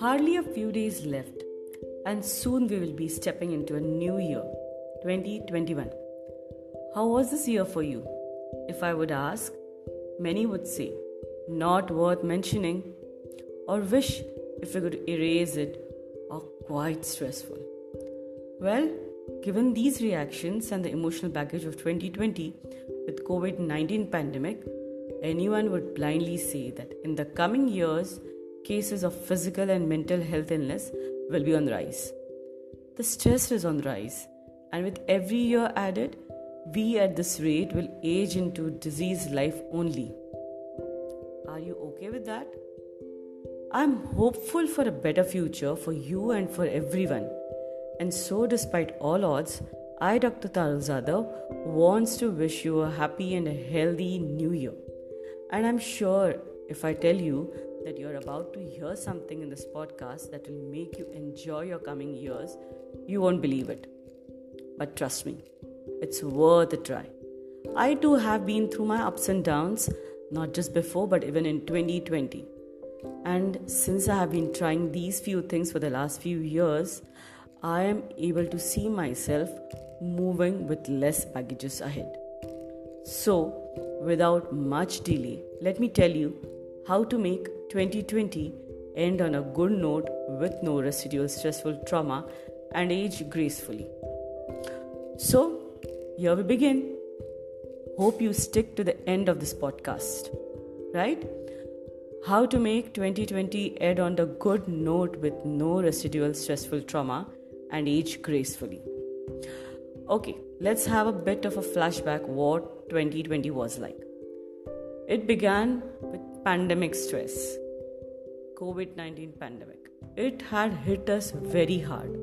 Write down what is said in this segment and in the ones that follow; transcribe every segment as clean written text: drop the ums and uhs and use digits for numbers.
Hardly a few days left, and soon we will be stepping into a new year, 2021. How was this year for you? If I would ask, many would say, not worth mentioning, or wish if we could erase it, or quite stressful. Well, given these reactions and the emotional baggage of 2020 with COVID-19 pandemic, anyone would blindly say that in the coming years, cases of physical and mental health illness will be on the rise. The stress is on the rise, and with every year added, we at this rate will age into diseased life only. Are you okay with that? I'm hopeful for a better future for you and for everyone. And so, despite all odds, I, Dr. Tarulzada, wants to wish you a happy and a healthy new year. And I'm sure if I tell you that you're about to hear something in this podcast that will make you enjoy your coming years, you won't believe it. But trust me, it's worth a try. I too have been through my ups and downs, not just before but even in 2020. And since I have been trying these few things for the last few years, I am able to see myself moving with less baggages ahead. So, without much delay, let me tell you how to make 2020 end on a good note with no residual stressful trauma and age gracefully. So, here we begin. Hope you stick to the end of this podcast, right? How to make 2020 end on a good note with no residual stressful trauma and age gracefully. Okay, let's have a bit of a flashback what 2020 was like. It began with pandemic stress, COVID-19 pandemic. It had hit us very hard,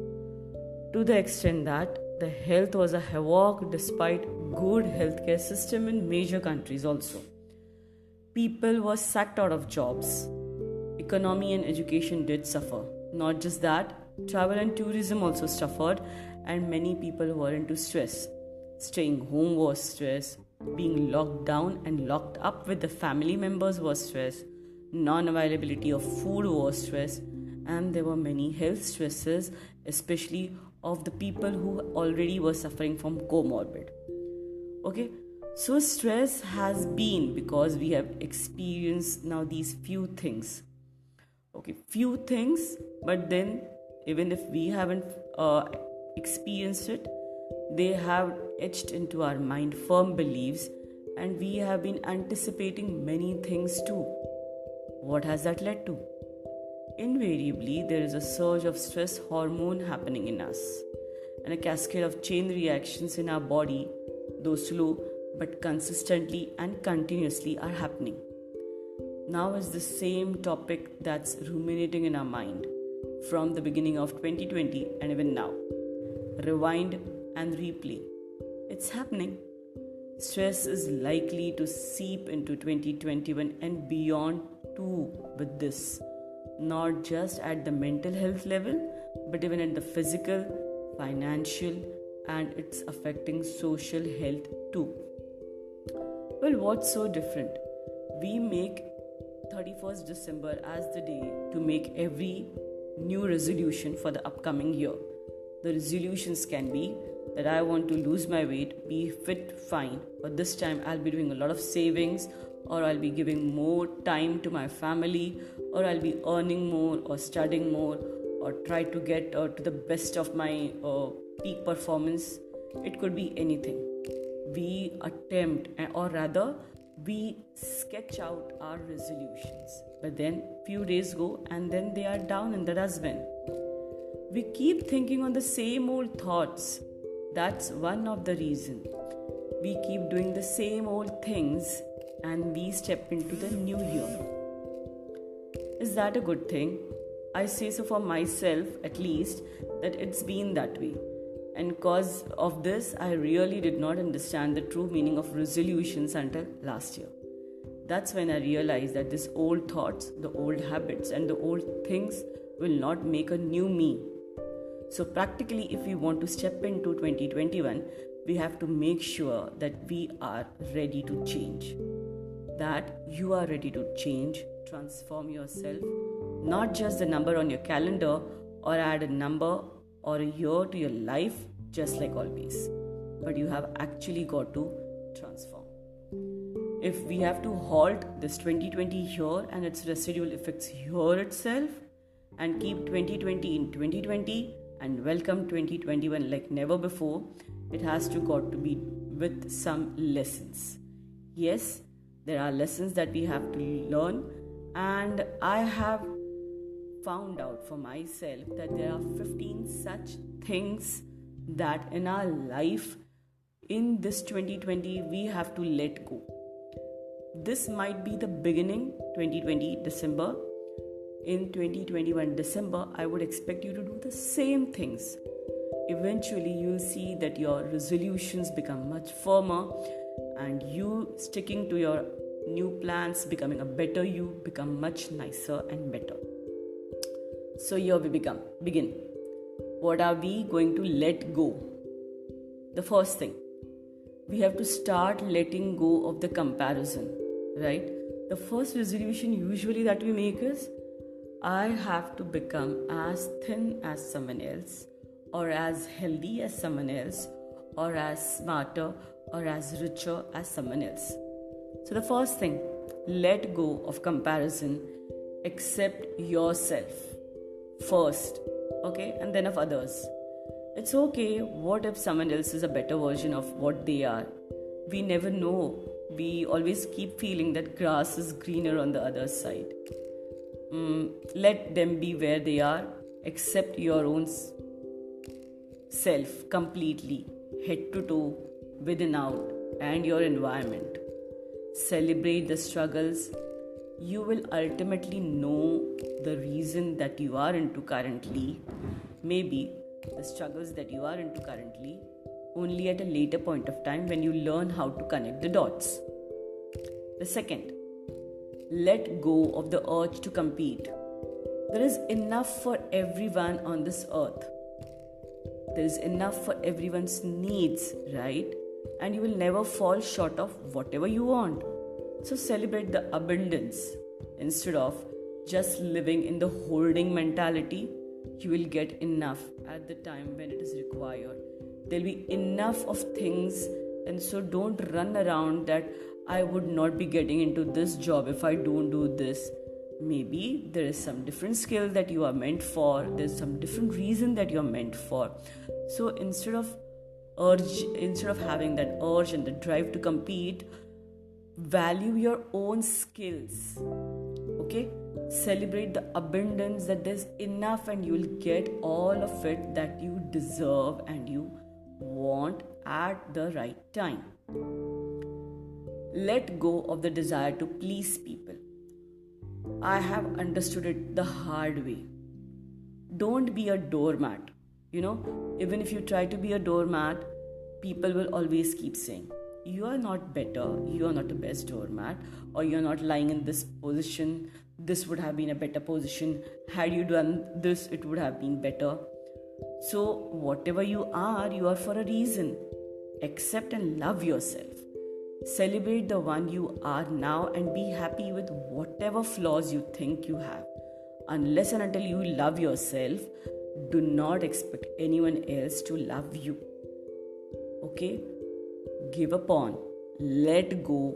to the extent that the health was a havoc despite good healthcare system in major countries also. People were sacked out of jobs. Economy and education did suffer. Not just that, travel and tourism also suffered, and many people were into stress. Staying home was stress. Being locked down and locked up with the family members was stress. Non-availability of food was stress. And there were many health stresses, especially of the people who already were suffering from comorbid. Okay, so stress has been because we have experienced now these few things. Okay, few things, but then even if we haven't experienced it, they have etched into our mind firm beliefs, and we have been anticipating many things too. What has that led to? Invariably, there is a surge of stress hormone happening in us, and a cascade of chain reactions in our body, though slow but consistently and continuously, are happening. Now is the same topic that's ruminating in our mind from the beginning of 2020 and even now. Rewind and replay. It's happening. Stress is likely to seep into 2021 and beyond too with this. Not just at the mental health level, but even at the physical, financial, and it's affecting social health too. Well, what's so different? We make 31st December as the day to make every new resolution for the upcoming year. The resolutions can be that I want to lose my weight, be fit, fine, but this time I'll be doing a lot of savings, or I'll be giving more time to my family, or I'll be earning more or studying more, or try to get to the best of my peak performance. It could be anything. We attempt, or rather we sketch out our resolutions, but then few days go and then they are down in the dustbin. We keep thinking on the same old thoughts. That's one of the reasons. We keep doing the same old things and we step into the new year. Is that a good thing? I say so for myself, at least, that it's been that way. And because of this, I really did not understand the true meaning of resolutions until last year. That's when I realized that these old thoughts, the old habits, and the old things will not make a new me. So practically, if we want to step into 2021, we have to make sure that we are ready to change. That you are ready to change, transform yourself, not just the number on your calendar or add a number or a year to your life just like always, but you have actually got to transform. If we have to halt this 2020 here and its residual effects here itself and keep 2020 in 2020 and welcome 2021 like never before, it has to got to be with some lessons. Yes, there are lessons that we have to learn, and I have found out for myself that there are 15 such things that in our life in this 2020 we have to let go. This might be the beginning, 2020 December. In 2021 December, I would expect you to do the same things. Eventually, you'll see that your resolutions become much firmer and you sticking to your new plans, becoming a better you, become much nicer and better. So here we begin. What are we going to let go? The first thing, we have to start letting go of the comparison, right? The first resolution usually that we make is, I have to become as thin as someone else, or as healthy as someone else, or as smarter or as richer as someone else. So the first thing, let go of comparison, accept yourself first, okay, and then of others. It's okay, what if someone else is a better version of what they are? We never know. We always keep feeling that grass is greener on the other side. Let them be where they are. Accept your own self completely, head to toe, within out, and your environment. Celebrate the struggles. You will ultimately know the reason that you are into currently, maybe the struggles that you are into currently, only at a later point of time when you learn how to connect the dots. The second, let go of the urge to compete. There is enough for everyone on this earth. There is enough for everyone's needs, right? And you will never fall short of whatever you want. So celebrate the abundance. Instead of just living in the hoarding mentality, you will get enough at the time when it is required. There will be enough of things, and so don't run around that I would not be getting into this job if I don't do this. Maybe there is some different skill that you are meant for. There's some different reason that you are meant for. So instead of having that urge and the drive to compete, value your own skills. Okay? Celebrate the abundance that there's enough and you'll get all of it that you deserve and you want at the right time. Let go of the desire to please people. I have understood it the hard way. Don't be a doormat. Even if you try to be a doormat, people will always keep saying, you are not better, you are not the best doormat, or you're not lying in this position, this would have been a better position, had you done this, it would have been better. So whatever you are for a reason. Accept and love yourself. Celebrate the one you are now and be happy with whatever flaws you think you have. Unless and until you love yourself, do not expect anyone else to love you. Okay? Give up on, let go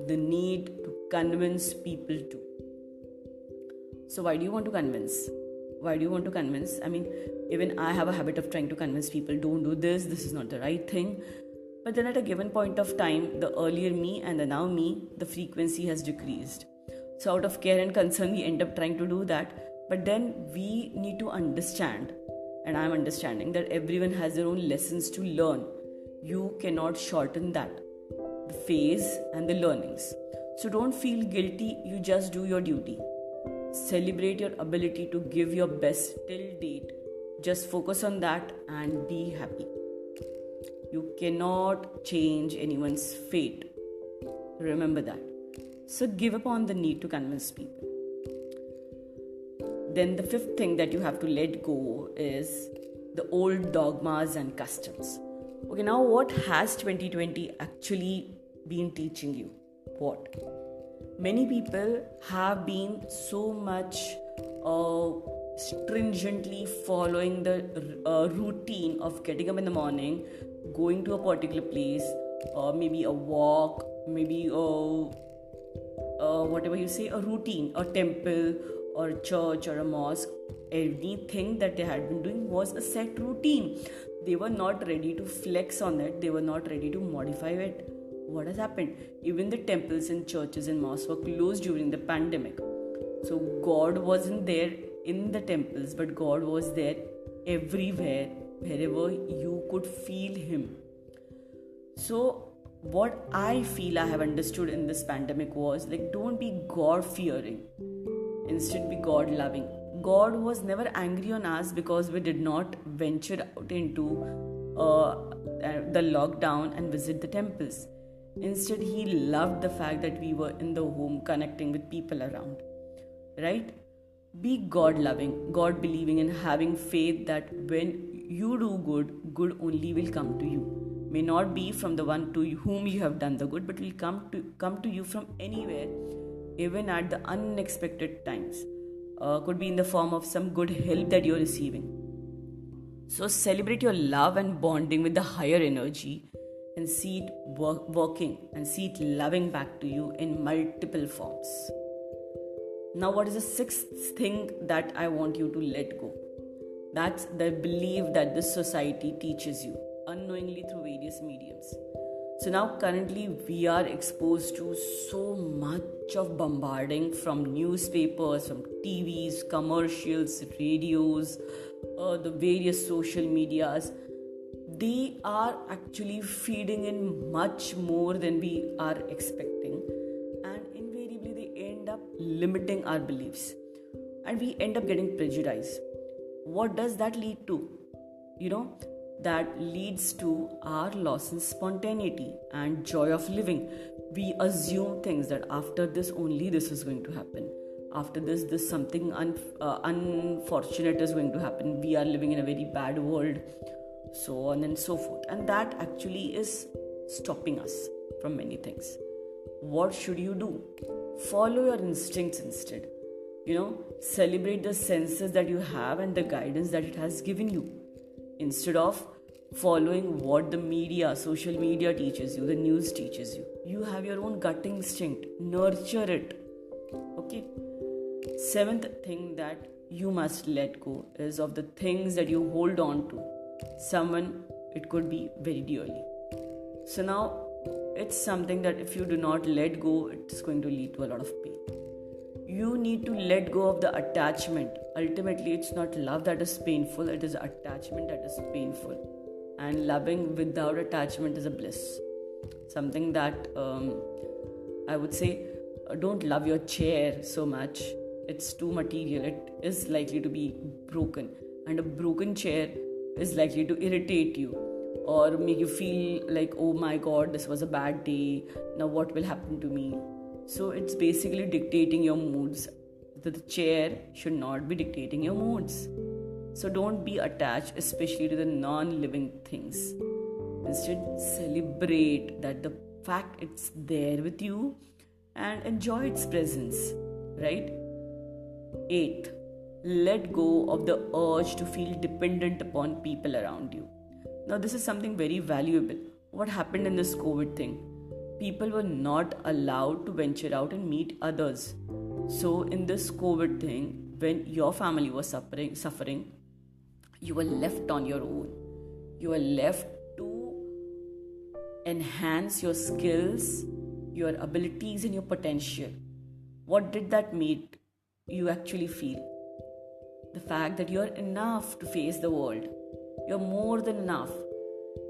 the need to convince people to. So why do you want to convince? I mean, even I have a habit of trying to convince people, don't do this is not the right thing. But then at a given point of time, the earlier me and the now me, the frequency has decreased. So out of care and concern, we end up trying to do that. But then we need to understand, and I'm understanding, that everyone has their own lessons to learn. You cannot shorten that, the phase and the learnings. So don't feel guilty, you just do your duty. Celebrate your ability to give your best till date. Just focus on that and be happy. You cannot change anyone's fate. Remember that. So give up on the need to convince people. Then the fifth thing that you have to let go is the old dogmas and customs. Okay, now what has 2020 actually been teaching you? What? Many people have been so much stringently following the routine of getting up in the morning, going to a particular place, maybe a walk, maybe whatever you say, a routine, a temple or a church or a mosque. Anything that they had been doing was a set routine. They were not ready to flex on it, they were not ready to modify it. What has happened? Even the temples and churches and mosques were closed during the pandemic. So God wasn't there in the temples, but God was there everywhere, wherever you could feel Him. So what I feel I have understood in this pandemic was like, don't be God fearing, instead be God loving. God was never angry on us because we did not venture out into the lockdown and visit the temples. Instead, He loved the fact that we were in the home connecting with people around. Right? Be God loving, God believing, and having faith that when you do good, good only will come to you. May not be from the one to whom you have done the good, but will come to you from anywhere, even at the unexpected times. Could be in the form of some good help that you're receiving. So celebrate your love and bonding with the higher energy, and see it working, and see it loving back to you in multiple forms. Now, what is the sixth thing that I want you to let go? That's the belief that this society teaches you unknowingly through various mediums. So now currently we are exposed to so much of bombarding from newspapers, from TVs, commercials, radios, the various social medias. They are actually feeding in much more than we are expecting, and invariably they end up limiting our beliefs, and we end up getting prejudiced. What does that lead to? That leads to our loss in spontaneity and joy of living. We assume things that after this only this is going to happen. After this something unfortunate is going to happen. We are living in a very bad world, so on and so forth. And that actually is stopping us from many things. What should you do? Follow your instincts instead. Celebrate the senses that you have and the guidance that it has given you, instead of following what the media, social media teaches you, the news teaches you. You have your own gut instinct. Nurture it. Okay. Seventh thing that you must let go is of the things that you hold on to. Someone, it could be very dearly. So now it's something that if you do not let go, it's going to lead to a lot of pain. You need to let go of the attachment. Ultimately, it's not love that is painful, it is attachment that is painful. And loving without attachment is a bliss. Something that I would say, don't love your chair so much. It's too material. It is likely to be broken. And a broken chair is likely to irritate you or make you feel like, oh my God, this was a bad day. Now what will happen to me? So it's basically dictating your moods. The chair should not be dictating your moods. So don't be attached, especially to the non-living things. Instead, celebrate that the fact it's there with you and enjoy its presence, right? 8th, let go of the urge to feel dependent upon people around you. Now, this is something very valuable. What happened in this COVID thing? People were not allowed to venture out and meet others. So, in this COVID thing, when your family was suffering, you were left on your own. You were left to enhance your skills, your abilities, and your potential. What did that make you actually feel? The fact that you're enough to face the world. You're more than enough.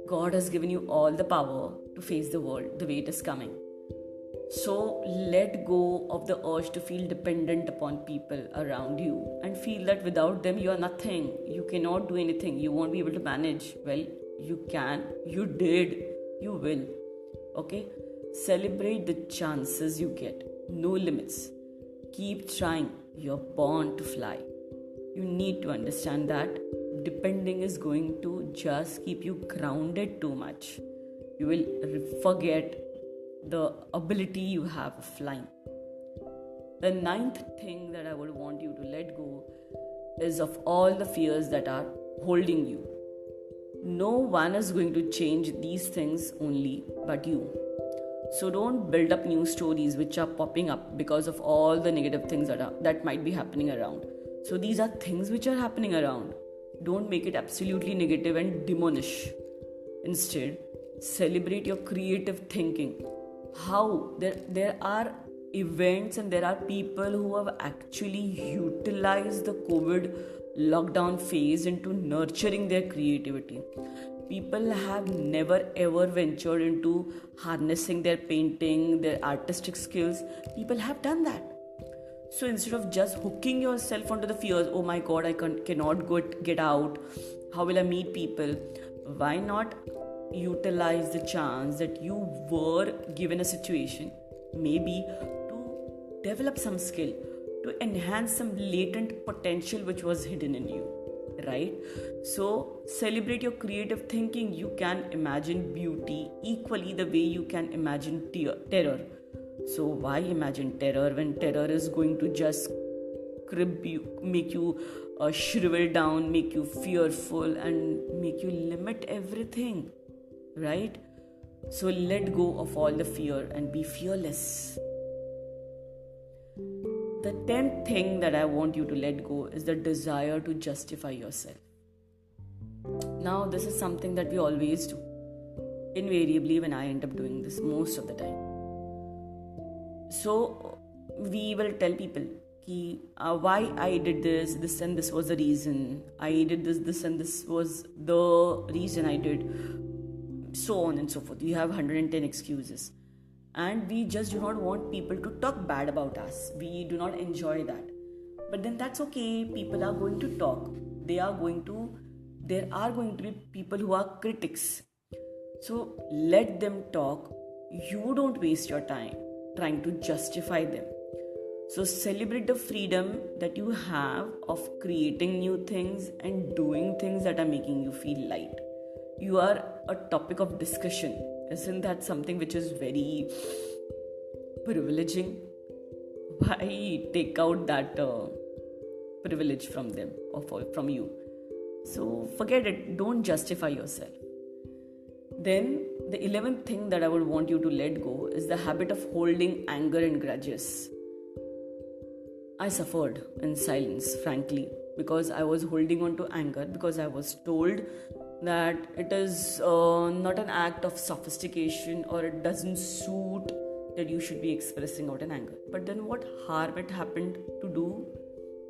God has given you all the power to face the world the way it is coming. So let go of the urge to feel dependent upon people around you and feel that without them you are nothing. You cannot do anything. You won't be able to manage. Well, you can. You did. You will. Okay? Celebrate the chances you get. No limits. Keep trying. You're born to fly. You need to understand that depending is going to just keep you grounded too much. You will forget the ability you have of flying. The ninth thing that I would want you to let go is of all the fears that are holding you. No one is going to change these things only but you. So don't build up new stories which are popping up because of all the negative things that might be happening around. So these are things which are happening around. Don't make it absolutely negative and demolish. Instead, celebrate your creative thinking. How there are events and there are people who have actually utilized the COVID lockdown phase into nurturing their creativity. People have never ever ventured into harnessing their painting, their artistic skills. People have done that. So instead of just hooking yourself onto the fears, oh my god, I cannot get out, how will I meet people? Why not utilize the chance that you were given a situation, maybe to develop some skill, to enhance some latent potential which was hidden in you, right? So celebrate your creative thinking. You can imagine beauty equally the way you can imagine terror. So why imagine terror when terror is going to just crib you, make you shrivel down, make you fearful, and make you limit everything, right? So let go of all the fear and be fearless. The 10th thing that I want you to let go is the desire to justify yourself. Now, this is something that we always do. Invariably, when I end up doing this most of the time. So, we will tell people why I did this and this was the reason. I did this and this was the reason I did. So on and so forth. You have 110 excuses. And we just do not want people to talk bad about us. We do not enjoy that. But then that's okay. People are going to talk. There are going to be people who are critics. So let them talk. You don't waste your time trying to justify them. So celebrate the freedom that you have of creating new things and doing things that are making you feel light. You are a topic of discussion. Isn't that something which is very privileging? Why take out that privilege from them or from you? So forget it. Don't justify yourself. Then the 11th thing that I would want you to let go is the habit of holding anger and grudges. I suffered in silence, frankly, because I was holding on to anger because I was told that it is not an act of sophistication or it doesn't suit that you should be expressing out in anger. But then what harm it happened to do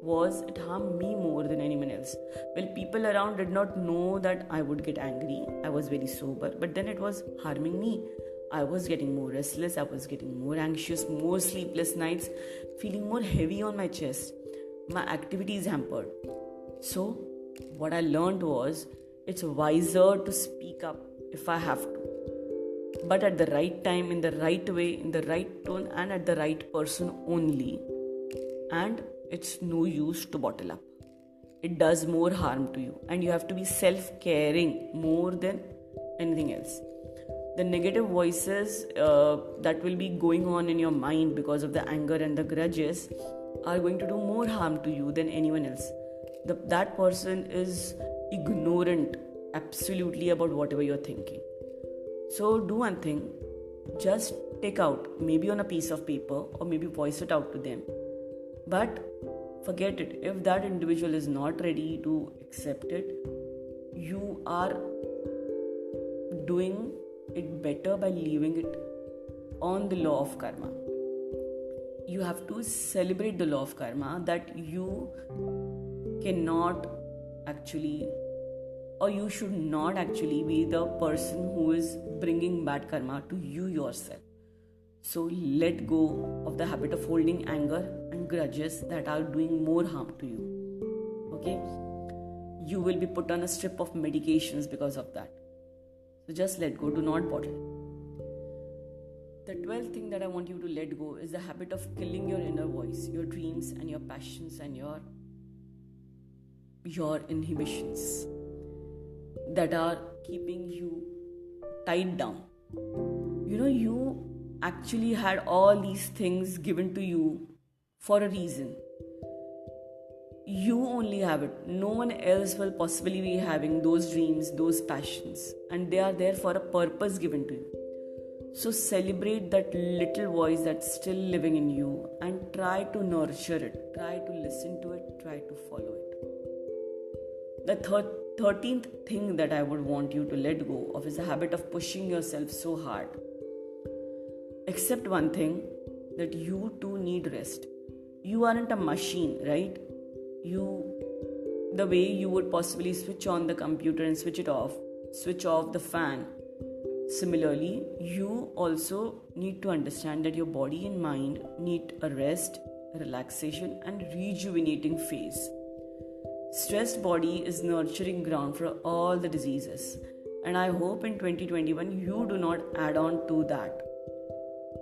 was it harmed me more than anyone else. Well, people around did not know that I would get angry. I was very sober, but then it was harming me. I was getting more restless, I was getting more anxious, more sleepless nights, feeling more heavy on my chest. My activities hampered. So what I learned was it's wiser to speak up if I have to. But at the right time, in the right way, in the right tone, and at the right person only. And it's no use to bottle up. It does more harm to you. And you have to be self-caring more than anything else. The negative voices that will be going on in your mind because of the anger and the grudges are going to do more harm to you than anyone else. That person is ignorant absolutely about whatever you're thinking. So do one thing, just take out, maybe on a piece of paper or maybe voice it out to them. But forget it. If that individual is not ready to accept it, you are doing it better by leaving it on the law of karma. You have to celebrate the law of karma that you cannot actually, or you should not actually be the person who is bringing bad karma to you yourself. So let go of the habit of holding anger and grudges that are doing more harm to you. Okay? You will be put on a strip of medications because of that. So just let go, do not bottle. The 12th thing that I want you to let go is the habit of killing your inner voice, your dreams and your passions and your inhibitions that are keeping you tied down. You actually had all these things given to you for a reason. You only have it. No one else will possibly be having those dreams, those passions, and they are there for a purpose given to you. So celebrate that little voice that's still living in you and try to nurture it, try to listen to it, try to follow it. The 13th thing that I would want you to let go of is the habit of pushing yourself so hard. Accept one thing, that you too need rest. You aren't a machine, right? The way you would possibly switch on the computer and switch off the fan. Similarly, you also need to understand that your body and mind need a rest, relaxation, and rejuvenating phase. Stressed body is nurturing ground for all the diseases, and I hope in 2021 you do not add on to that.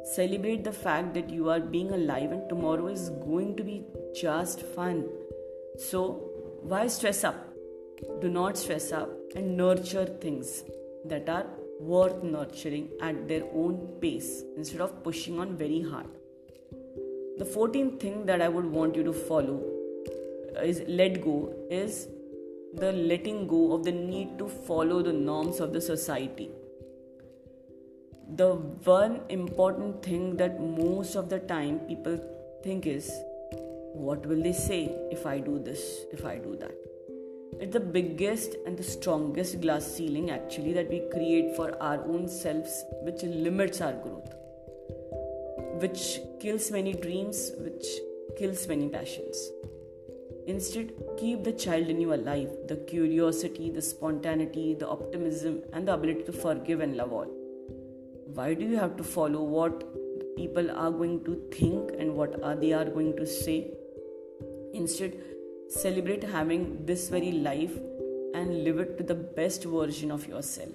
Celebrate the fact that you are being alive and tomorrow is going to be just fun. So, why stress up? Do not stress up and nurture things that are worth nurturing at their own pace instead of pushing on very hard. The 14th thing that I would want you to follow is the letting go of the need to follow the norms of the society. The one important thing that most of the time people think is, what will they say if I do this, if I do that? It's the biggest and the strongest glass ceiling actually that we create for our own selves, which limits our growth, which kills many dreams, which kills many passions. Instead, keep the child in you alive, the curiosity, the spontaneity, the optimism, and the ability to forgive and love all. Why do you have to follow what people are going to think and they are going to say? Instead, celebrate having this very life and live it to the best version of yourself,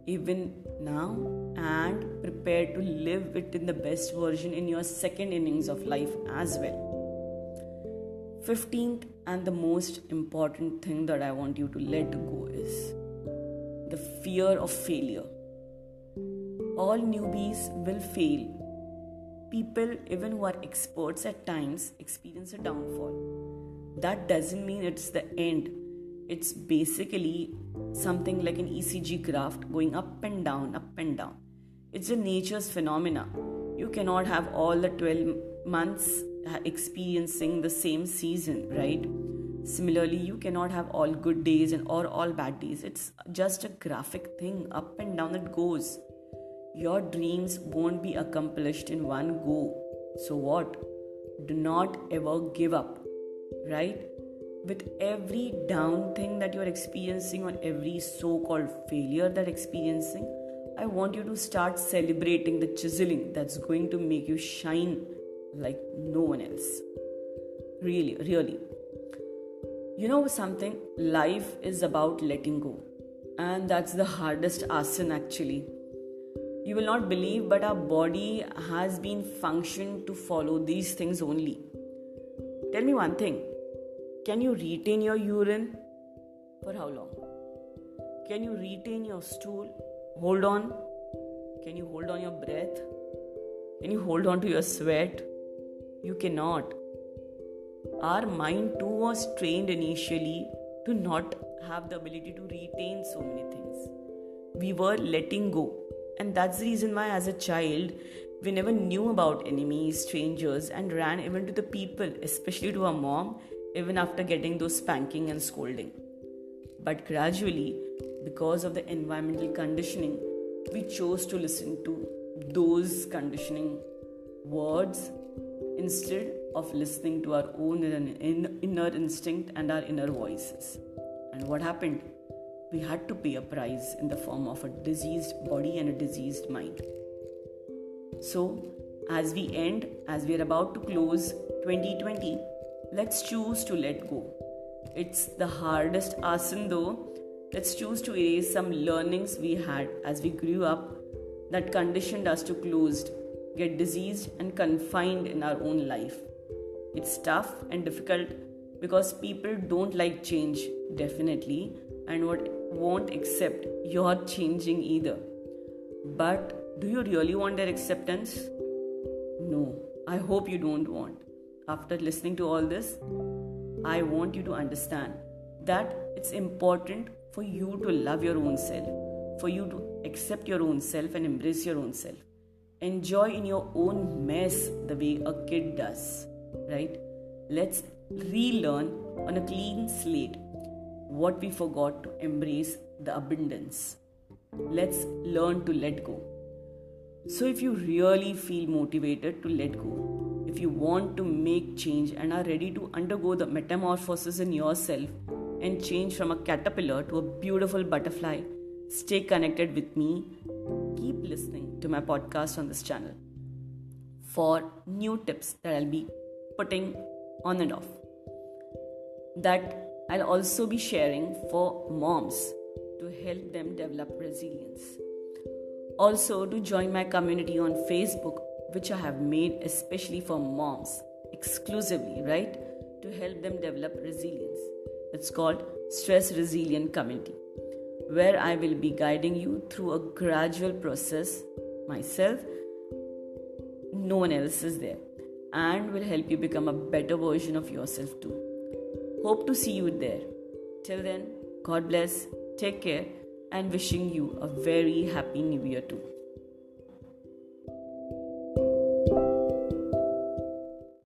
even now, and prepare to live it in the best version in your second innings of life as well. 15th and the most important thing that I want you to let go is the fear of failure. All newbies will fail. People, even who are experts at times, experience a downfall. That doesn't mean it's the end. It's basically something like an ECG graph going up and down, up and down. It's a nature's phenomena. You cannot have all the 12 months experiencing the same season, right? Similarly, you cannot have all good days or all bad days. It's just a graphic thing, up and down it goes. Your dreams won't be accomplished in one go. So what? Do not ever give up, right? With every down thing that you're experiencing or every so-called failure that you're experiencing, I want you to start celebrating the chiseling that's going to make you shine like no one else. Really, really. You know something? Life is about letting go. And that's the hardest asana actually. You will not believe, but our body has been functioned to follow these things only. Tell me one thing. Can you retain your urine? For how long? Can you retain your stool? Hold on. Can you hold on your breath? Can you hold on to your sweat? You cannot. Our mind too was trained initially to not have the ability to retain so many things. We were letting go. And that's the reason why as a child, we never knew about enemies, strangers, and ran even to the people, especially to our mom, even after getting those spanking and scolding. But gradually, because of the environmental conditioning, we chose to listen to those conditioning words instead of listening to our own inner instinct and our inner voices. And what happened? We had to pay a price in the form of a diseased body and a diseased mind. So, as we are about to close 2020, let's choose to let go. It's the hardest asana though. Let's choose to erase some learnings we had as we grew up that conditioned us to closed, get diseased and confined in our own life. It's tough and difficult because people don't like change, definitely, and won't accept your changing either. But do you really want their acceptance? No, I hope you don't want. after listening to all this, I want you to understand that it's important for you to love your own self, for you to accept your own self and embrace your own self. Enjoy in your own mess the way a kid does, right? Let's relearn on a clean slate what we forgot to embrace the abundance. Let's learn to let go. So if you really feel motivated to let go, if you want to make change and are ready to undergo the metamorphosis in yourself and change from a caterpillar to a beautiful butterfly, stay connected with me. Keep listening to my podcast on this channel for new tips that I'll be putting on and off, that I'll also be sharing for moms to help them develop resilience. Also, to join my community on Facebook, which I have made especially for moms, exclusively, right? To help them develop resilience. It's called Stress Resilient Community, where I will be guiding you through a gradual process myself. No one else is there, and will help you become a better version of yourself too. Hope to see you there. Till then, God bless, take care, and wishing you a very happy new year too.